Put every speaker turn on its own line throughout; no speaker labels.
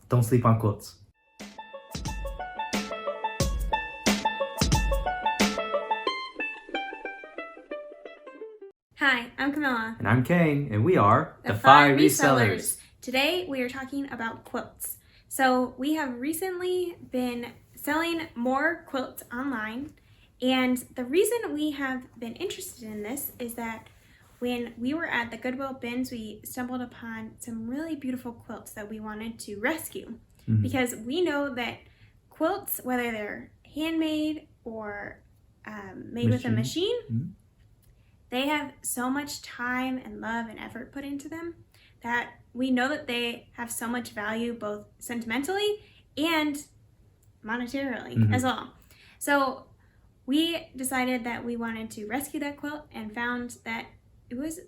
Don't sleep on quilts.
Hi, I'm Camilla.
And I'm Kang, and we are
the Five Resellers. Today we are talking about quilts. So we have recently been selling more quilts online, and the reason we have been interested in this is that when we were at the Goodwill bins, we stumbled upon some really beautiful quilts that we wanted to rescue. Because we know that quilts, whether they're handmade or made with a machine, they have so much time and love and effort put into them that we know that they have so much value both sentimentally and monetarily as well. So we decided that we wanted to rescue that quilt and found that it was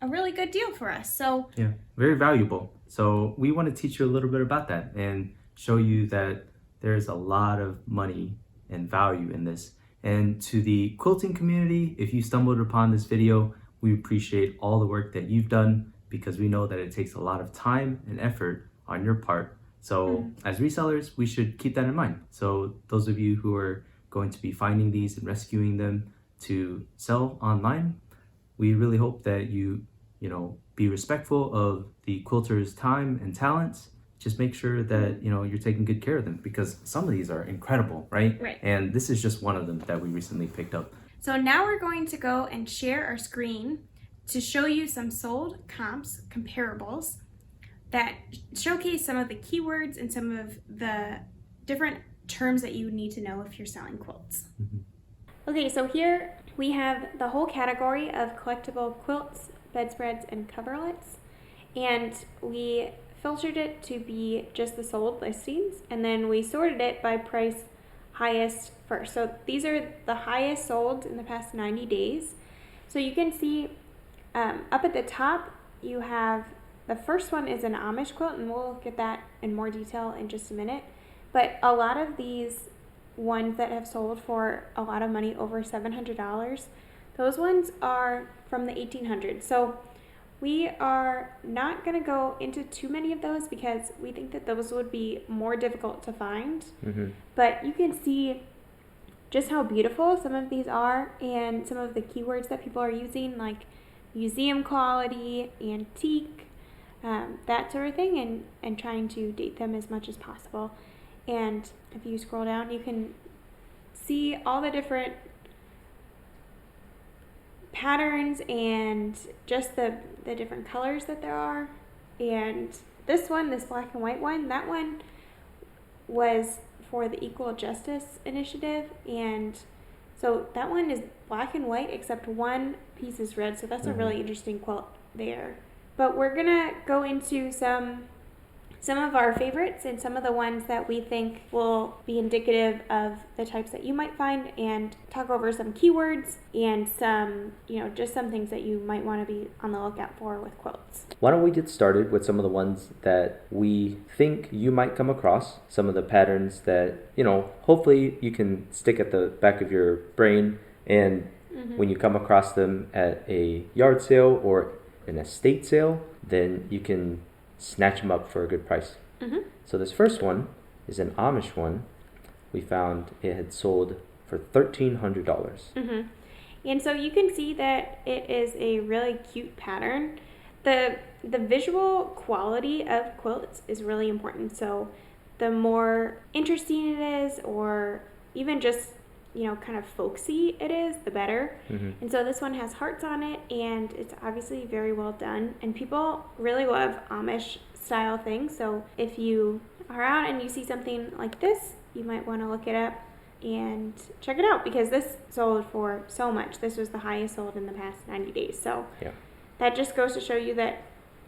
a really good deal for us. So
yeah, very valuable. So we want to teach you a little bit about that and show you that there's a lot of money and value in this. And to the quilting community, if you stumbled upon this video, we appreciate all the work that you've done because we know that it takes a lot of time and effort on your part. So as resellers, we should keep that in mind. So those of you who are going to be finding these and rescuing them to sell online, we really hope that you be respectful of the quilters' time and talents. Just make sure that you're taking good care of them because some of these are incredible, right? And this is just one of them that we recently picked up.
So now we're going to go and share our screen to show you some sold comps, comparables, that showcase some of the keywords and some of the different terms that you need to know if you're selling quilts. Okay, so here we have the whole category of collectible quilts, bedspreads, and coverlets, and we filtered it to be just the sold listings, and then we sorted it by price highest first. So these are the highest sold in the past 90 days. So you can see up at the top you have the first one is an Amish quilt, and we'll get that in more detail in just a minute. But a lot of these ones that have sold for a lot of money, over $700, those ones are from the 1800s. So we are not going to go into too many of those because we think that those would be more difficult to find. But you can see just how beautiful some of these are and some of the keywords that people are using, like museum quality, antique, that sort of thing, and trying to date them as much as possible. And if you scroll down, you can see all the different patterns and just the different colors that there are. And this black and white one, that one was for the Equal Justice Initiative, and so that one is black and white except one piece is red, so that's a really interesting quilt there. But we're gonna go into some of our favorites and some of the ones that we think will be indicative of the types that you might find, and talk over some keywords and some, just some things that you might want to be on the lookout for with quilts.
Why don't we get started with some of the ones that we think you might come across, some of the patterns that, hopefully you can stick at the back of your brain, and when you come across them at a yard sale or an estate sale, then you can snatch them up for a good price. So this first one is an Amish one. We found it had sold for $1,300.
And so you can see that it is a really cute pattern. The visual quality of quilts is really important. So the more interesting it is, or even just kind of folksy it is, the better. And so this one has hearts on it, and it's obviously very well done, and people really love Amish style things. So if you are out and you see something like this, you might want to look it up and check it out, because this sold for so much. This was the highest sold in the past 90 days. So that just goes to show you that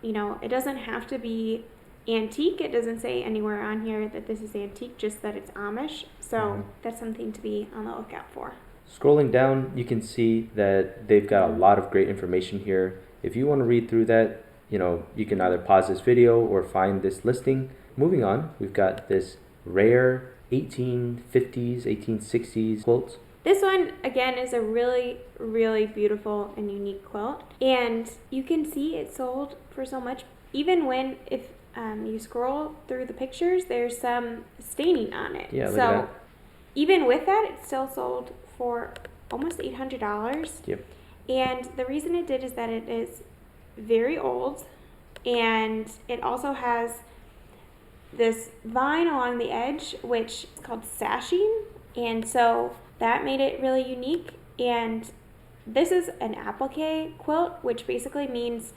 it doesn't have to be antique. It doesn't say anywhere on here that this is antique, just that it's Amish. So that's something to be on the lookout for.
Scrolling down, you can see that they've got a lot of great information here. If you want to read through that, you can either pause this video or find this listing. Moving on, we've got this rare 1850s, 1860s quilt.
This one, again, is a really, really beautiful and unique quilt. And you can see it sold for so much, even when, if you scroll through the pictures, there's some staining on it.
Yeah, look
so
at that.
even with that, it still sold for almost $800.
Yep.
And the reason it did is that it is very old, and it also has this vine along the edge, which is called sashing, and so that made it really unique. And this is an applique quilt, which basically means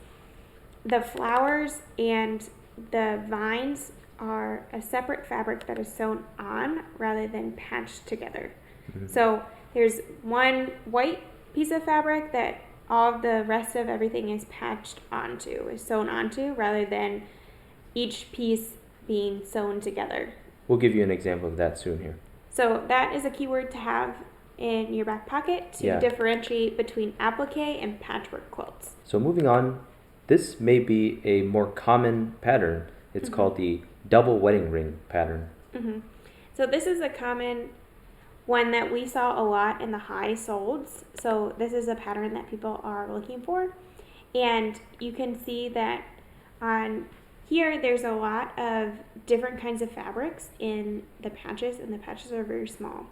the flowers and the vines are a separate fabric that is sewn on rather than patched together. So there's one white piece of fabric that all of the rest of everything is patched onto, is sewn onto, rather than each piece being sewn together.
We'll give you an example of that soon here.
So that is a keyword to have in your back pocket to differentiate between applique and patchwork quilts.
So moving on, this may be a more common pattern. It's called the double wedding ring pattern.
So this is a common one that we saw a lot in the high solds. So this is a pattern that people are looking for. And you can see that on here there's a lot of different kinds of fabrics in the patches, and the patches are very small,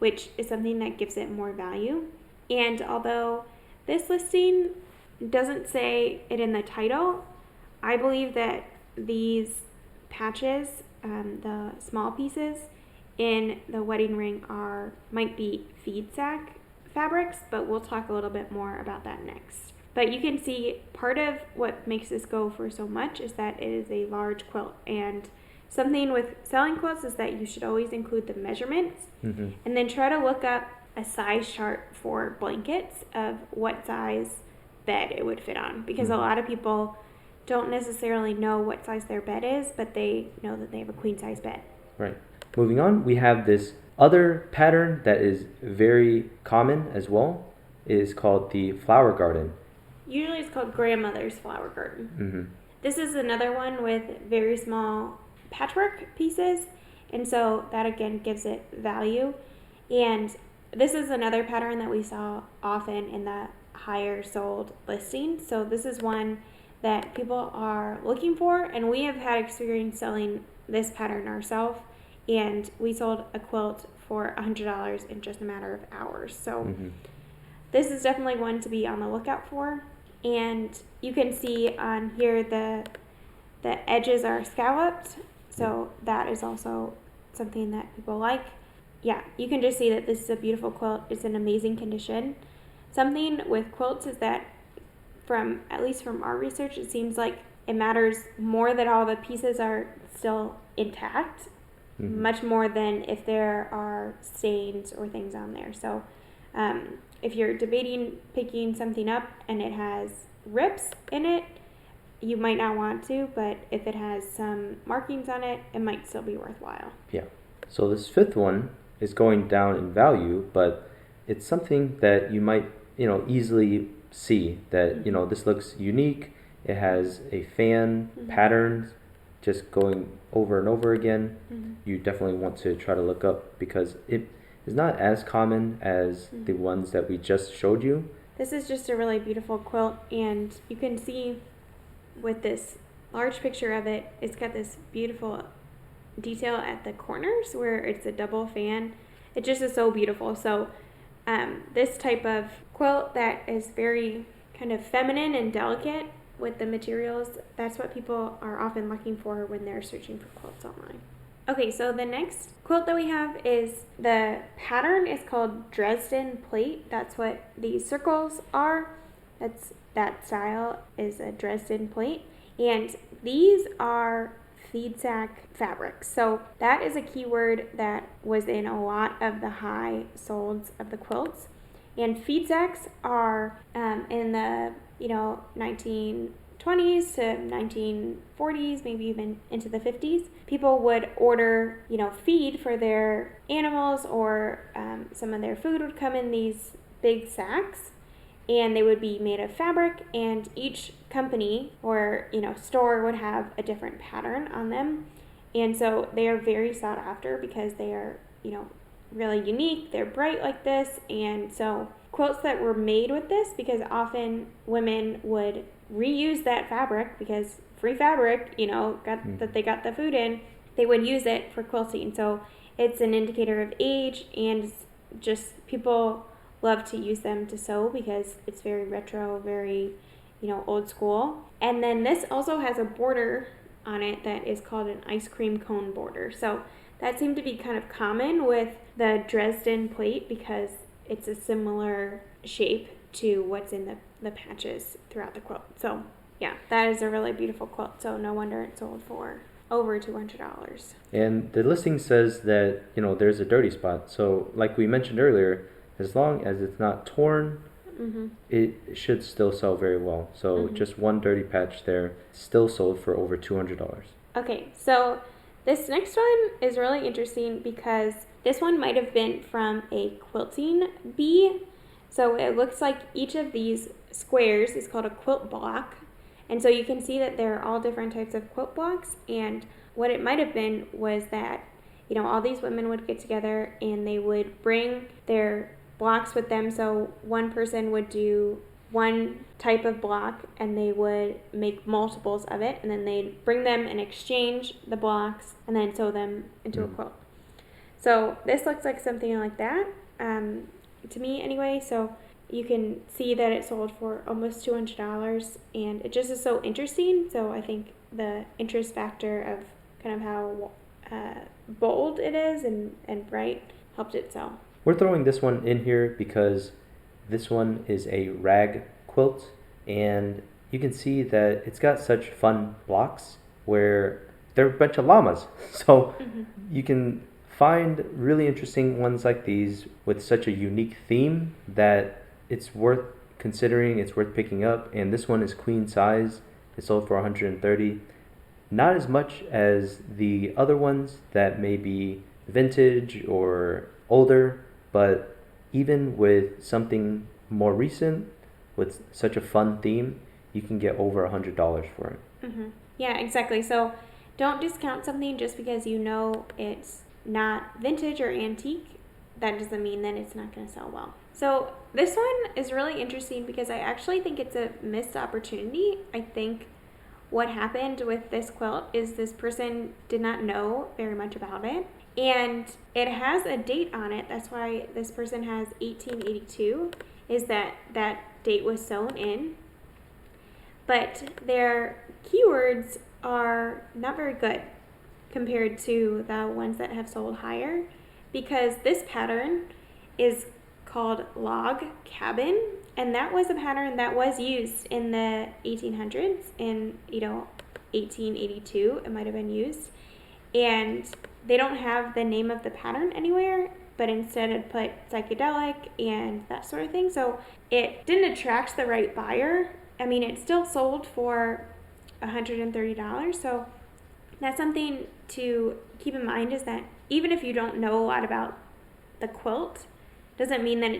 which is something that gives it more value. And although this listing doesn't say it in the title, I believe that these patches, the small pieces in the wedding ring, might be feed sack fabrics, but we'll talk a little bit more about that next. But you can see part of what makes this go for so much is that it is a large quilt, and something with selling quilts is that you should always include the measurements and then try to look up a size chart for blankets of what size bed it would fit on, because a lot of people don't necessarily know what size their bed is, but they know that they have a queen size bed.
Right. Moving on, we have this other pattern that is very common as well. It is called the flower garden.
Usually it's called grandmother's flower garden. This is another one with very small patchwork pieces, and so that again gives it value. And this is another pattern that we saw often in the higher sold listings. So this is one that people are looking for, and we have had experience selling this pattern ourselves, and we sold a quilt for $100 in just a matter of hours. So this is definitely one to be on the lookout for. And you can see on here the edges are scalloped, so that is also something that people like. Yeah, you can just see that this is a beautiful quilt. It's in amazing condition. Something with quilts is that, at least from our research, it seems like it matters more that all the pieces are still intact, much more than if there are stains or things on there. So if you're debating picking something up and it has rips in it, you might not want to, but if it has some markings on it, it might still be worthwhile.
Yeah. So this fifth one is going down in value, but it's something that you might, easily see that, this looks unique. It has a fan pattern just going over and over again. You definitely want to try to look up, because it is not as common as the ones that we just showed you.
This is just a really beautiful quilt, and you can see with this large picture of it, it's got this beautiful detail at the corners where it's a double fan. It just is so beautiful. So this type of quilt that is very kind of feminine and delicate with the materials, that's what people are often looking for when they're searching for quilts online. Okay, so the next quilt that we have is, the pattern is called Dresden plate. That's what these circles are. That style is a Dresden plate. And these are feed sack fabrics. So that is a keyword that was in a lot of the high solds of the quilts. And feed sacks are in the 1920s to 1940s, maybe even into the 50s. People would order feed for their animals, or some of their food would come in these big sacks, and they would be made of fabric, and each company or store would have a different pattern on them. And so they are very sought after because they are really unique. They're bright like this, and so quilts that were made with this, because often women would reuse that fabric because free fabric, that they got the food in, they would use it for quilting. So it's an indicator of age, and just people love to use them to sew because it's very retro, very, old school. And then this also has a border on it that is called an ice cream cone border. So that seemed to be kind of common with the Dresden plate because it's a similar shape to what's in the patches throughout the quilt. So yeah, that is a really beautiful quilt. So no wonder it sold for over $200.
And the listing says that, there's a dirty spot. So like we mentioned earlier, as long as it's not torn, it should still sell very well. So just one dirty patch there still sold for over $200.
Okay, so this next one is really interesting because this one might have been from a quilting bee. So it looks like each of these squares is called a quilt block. And so you can see that there are all different types of quilt blocks. And what it might have been was that, all these women would get together and they would bring their blocks with them. So one person would do one type of block and they would make multiples of it, and then they'd bring them and exchange the blocks and then sew them into a quilt. So this looks like something like that, to me anyway. So you can see that it sold for almost $200, and it just is so interesting. So I think the interest factor of kind of how bold it is and bright helped it sell.
We're throwing this one in here because this one is a rag quilt, and you can see that it's got such fun blocks where they're a bunch of llamas. So you can find really interesting ones like these with such a unique theme that it's worth considering, it's worth picking up. And this one is queen size. It sold for $130. Not as much as the other ones that may be vintage or older, but even with something more recent with such a fun theme, you can get over $100 for it.
Yeah, exactly. So don't discount something just because it's not vintage or antique. That doesn't mean that it's not going to sell well. So this one is really interesting because I actually think it's a missed opportunity. I think what happened with this quilt is this person did not know very much about it. And it has a date on it. That's why this person has 1882, is that date was sewn in. But their keywords are not very good compared to the ones that have sold higher, because this pattern is called log cabin, and that was a pattern that was used in the 1800s. In 1882 it might have been used, and they don't have the name of the pattern anywhere, but instead it put psychedelic and that sort of thing. So it didn't attract the right buyer. I mean, it still sold for $130. So that's something to keep in mind, is that even if you don't know a lot about the quilt, doesn't mean that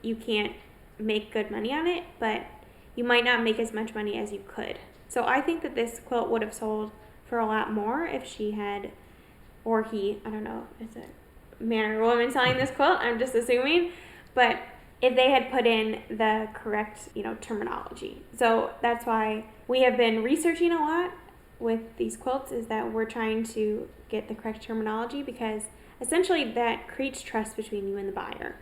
you can't make good money on it, but you might not make as much money as you could. So I think that this quilt would have sold for a lot more if she had, or he, I don't know, is it a man or a woman selling this quilt? I'm just assuming. But if they had put in the correct, terminology. So that's why we have been researching a lot with these quilts, is that we're trying to get the correct terminology, because essentially that creates trust between you and the buyer.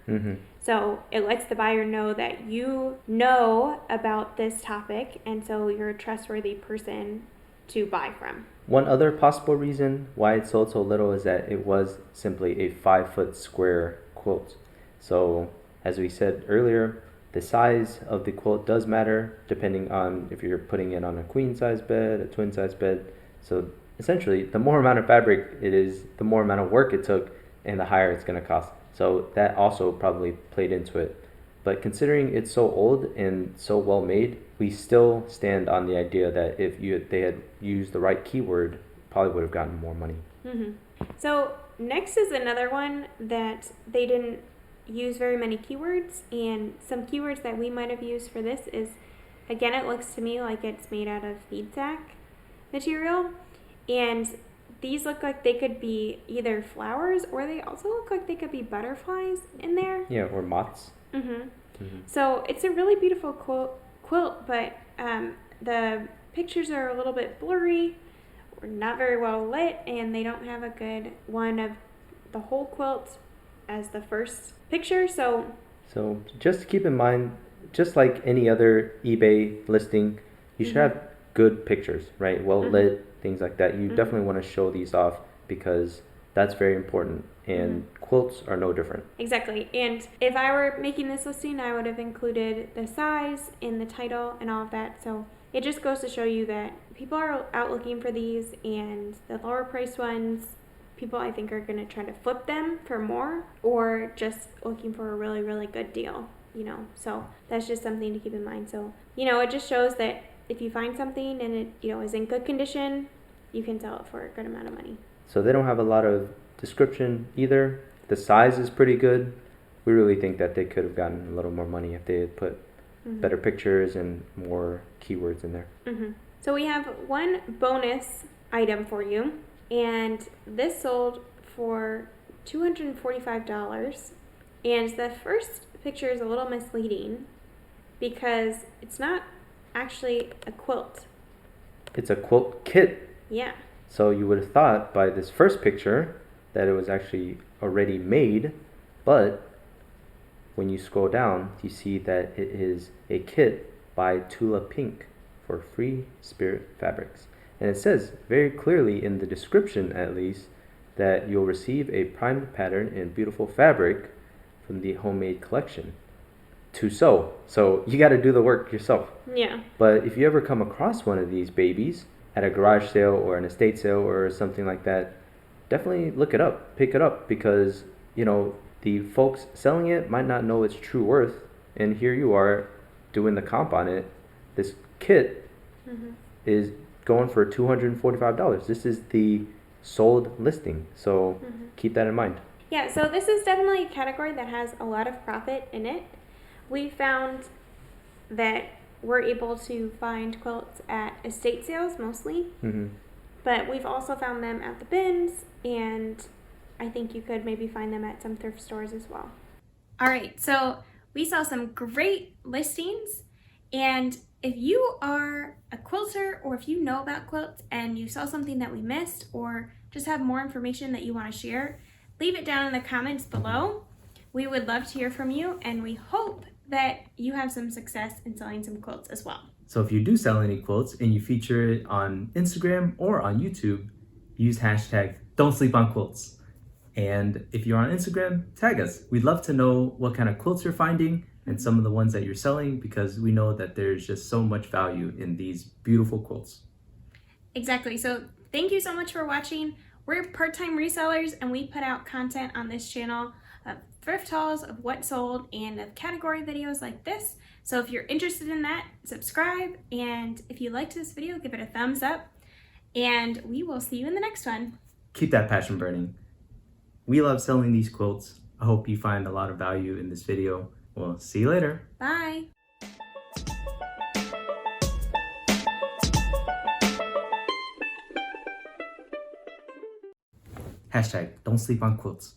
So it lets the buyer know that you know about this topic, and so you're a trustworthy person to buy from.
One other possible reason why it sold so little is that it was simply a 5-foot square quilt. So as we said earlier, the size of the quilt does matter depending on if you're putting it on a queen size bed, a twin size bed. So essentially, the more amount of fabric it is, the more amount of work it took, and the higher it's going to cost. So that also probably played into it. But considering it's so old and so well made, we still stand on the idea that if they had used the right keyword, probably would have gotten more money.
So next is another one that they didn't use very many keywords, and some keywords that we might have used for this is, again, it looks to me like it's made out of feed sack material, and these look like they could be either flowers, or they also look like they could be butterflies in there.
Yeah, or moths.
So it's a really beautiful quilt, but the pictures are a little bit blurry or not very well lit, and they don't have a good one of the whole quilt as the first picture. So
just keep in mind, just like any other eBay listing, you should have good pictures, right? Well lit, things like that. You definitely want to show these off because that's very important, and quilts are no different.
Exactly. And if I were making this listing, I would have included the size in the title and all of that. So it just goes to show you that people are out looking for these, and the lower priced ones, people I think are going to try to flip them for more, or just looking for a really, really good deal, you know. So that's just something to keep in mind. So, you know, it just shows that if you find something and it, you know, is in good condition, you can sell it for a good amount of money.
So they don't have a lot of description either. The size is pretty good. We really think that they could have gotten a little more money if they had put better pictures and more keywords in there.
So we have one bonus item for you, and this sold for $245. And the first picture is a little misleading because it's not actually a quilt.
It's a quilt kit.
Yeah.
So you would have thought by this first picture that it was actually already made, but when you scroll down, you see that it is a kit by Tula Pink for Free Spirit Fabrics. And it says very clearly in the description, at least, that you'll receive a primed pattern in beautiful fabric from the homemade collection to sew. So you got to do the work yourself.
Yeah.
But if you ever come across one of these babies at a garage sale or an estate sale or something like that, definitely look it up, pick it up, because, you know, the folks selling it might not know its true worth, and here you are doing the comp on it. This kit is going for $245. This is the sold listing, so keep that in mind.
Yeah, so this is definitely a category that has a lot of profit in it. We found that we're able to find quilts at estate sales mostly, but we've also found them at the bins, and I think you could maybe find them at some thrift stores as well. All right, so we saw some great listings, and if you are a quilter or if you know about quilts and you saw something that we missed or just have more information that you want to share, leave it down in the comments below. We would love to hear from you, and we hope that you have some success in selling some quilts as well.
So if you do sell any quilts and you feature it on Instagram or on YouTube, use hashtag Don't Sleep on Quilts. And if you're on Instagram, tag us. We'd love to know what kind of quilts you're finding and some of the ones that you're selling, because we know that there's just so much value in these beautiful quilts.
Exactly. So thank you so much for watching. We're part-time resellers, and we put out content on this channel of thrift hauls, of what sold, and of category videos like this. So if you're interested in that, subscribe. And if you liked this video, give it a thumbs up. And we will see you in the next one.
Keep that passion burning. We love selling these quilts. I hope you find a lot of value in this video. We'll see you later.
Bye.
Hashtag Don't Sleep on Quilts.